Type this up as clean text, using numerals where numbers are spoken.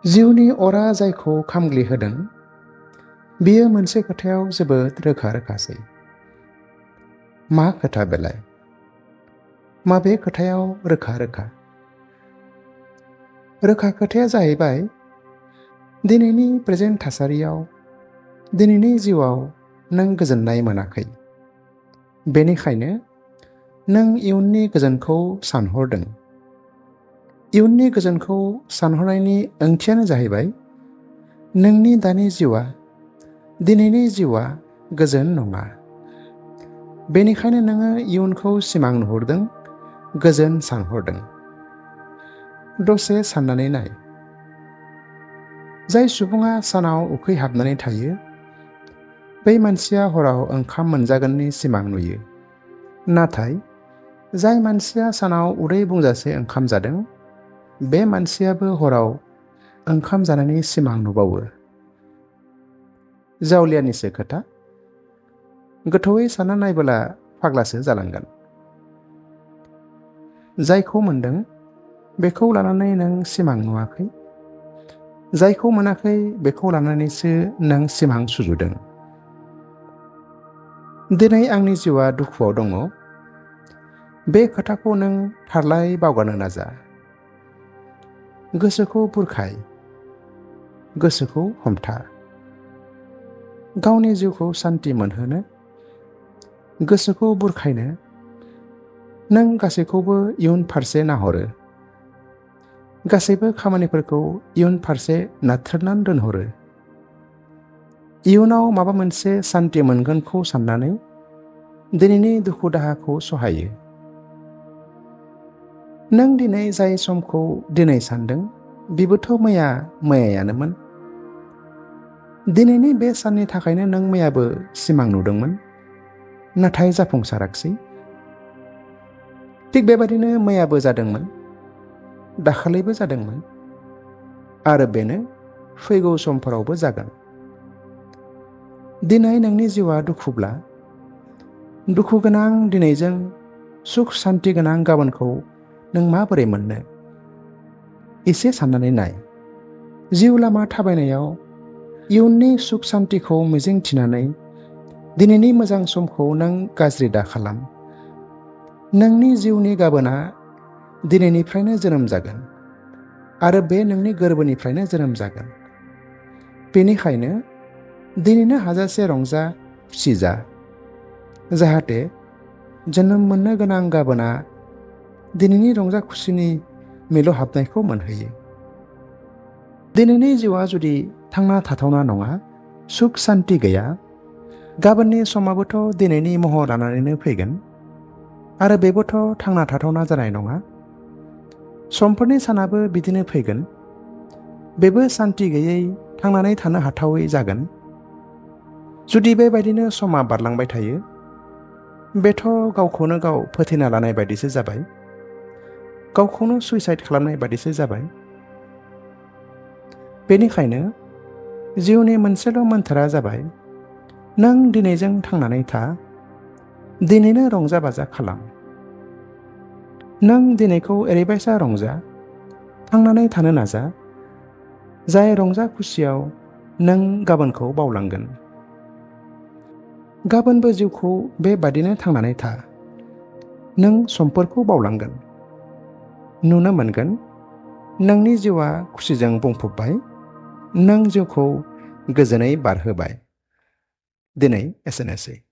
जिउनि अरा जायखौ खामग्लिहोदों बियो मोनसे खोथायाव जोबोद रोखा रोखासै। मा खोथा बेलाय? माबे खोथायाव रोखा रोखा? रोखा खोथाया जाहैबाय दिनैनि प्रेजेन्ट थासारियाव दिनैनि जिउआव नों गोजोननाय मोनाखै। बेनिखायनो नों इयुननि गोजोनखौ सानहरदों। इयुननि गोजोनखौ सानहरनायनि ओंथियानो जाहैबाय नोंनि दानि जिउआ दिनैनि जिउआ गोजोन नङा। बेनिखायनो नोङो इयुनखौ सिमां नुहुरदों, गोजोन सानहरदों। दसे साननानै नाय। जाय सुबुङा सानाव उखैहाबनानै थायो बै मानसिया हराव ओंखाम मोनजागोननि सिमां नुयो। नाथाय जाय मानसिया सानाव उदै बुंजासे ओंखाम जादों बे मानसियाबो हराव ओंखाम जानायनि सिमां नुबावो। जावलियानिसो खोथा। गोथौयै सानना नायबोला फाग्लासो जालांगोन। जायखौ मोनदों बेखौ लानानै नों सिमां नुवाखै। जायखौ मोनाखै बेखौ लानानैसो नों सिमां सुजुदों। दिनै आंनि जिउआ दुखुआव दङ। बे खोथाखौ नों थारलाय बावगारनो नाजा। गोसोखौ बुरखाय, गोसोखौ हमथा। गावनि जिउखौ सान्थि मोनहोनो, गोसोखौ बुरखायनो नों गासैखौबो इयुन फारसे नाहरो। गासैबो खामानिफोरखौ इयुन फारसे नाथ्रोदनानै दोनहरो। इयुनाव माबा मोनसे सान्थि मोनगोनखौ साननानै दिनैनि दुखु दाहाखौ सहायो। नों दिनै जाय समखौ दिनै सानदों बेबोथ' मैयायानोमोन। दिनैनि बे साननि थाखायनो नों मैयाबो सिमां नुदोंमोन, नाथाय जाफुंसाराखिसै। थिग बेबादिनो मैयाबो जादोंमोन, दाखालिबो जादोंमोन, आरो बेनो फैगौ समफोरावबो जागोन। दिनै नोंनि जिउआ दुखुब्ला दुखु गोनां दिनैजों सुख सान्थि गोनां गाबोनखौ नों माबोरै मोननो? एसे साननानै नाय। जिउ लामा थाबायनायाव इयुननि सुख सान्थिखौ मिजिं थिनानै दिनैनि मोजां समखौ नों गाज्रि दा खालाम। नोंनि जिउनि गाबोना दिनैनिफ्रायनो जोनोम जागोन आरो बे नोंनि गोरबोनिफ्रायनो जोनोम जागोन। बेनिखायनो दिनैनो हाजासे रंजा खुसि जा, जाहाथे जोनोम मोननो गोनां गाबोना दिनैनि रंजा खुसिनि मिलौहाबनायखौ मोनहैयो। दिनैनि जिउआ जुदि थांना थाथावना नङा, सुख सान्थि गैया, गाबोननि समाबोथ' दिनैनि महर लानानैनो फैगोन आरो बेबोथ' थांना थाथावना जानाय नङा। समफोरनि सानाबो बिदिनो फैगोन, बेबो सान्थि गैयै थांनानै थानो हाथावै जागोन। जुदि बेबायदिनो समा बारलांबाय थायो बेथ' गावखौनो गाव फोथैना लानाय बायदिसो जाबाय, गावखौनो सुइसाइड खालामनाय बायदिसो जाबाय। बेनिखायनो जिउनि मोनसेल' मोन्थोरा जाबाय नों दिनैजों थांनानै था, दिनैनो रंजा बाजा खालाम। नों दिनैखौ ओरैबायसा रंजा, थांनानै थानो नाजा, जाय रंजा खुसियाव नों गाबोनखौ बावलांगोन। गाबोनबो जिउखौ बेबादिनो थांनानै था। नों समफोरखौ बावलांगोन। नुनो मोनगोन नोंनि जिउआ खुसिजों बुंफबबाय, नों जिउखौ गोजोनै बारहोबाय। दिनै एसेनोसै।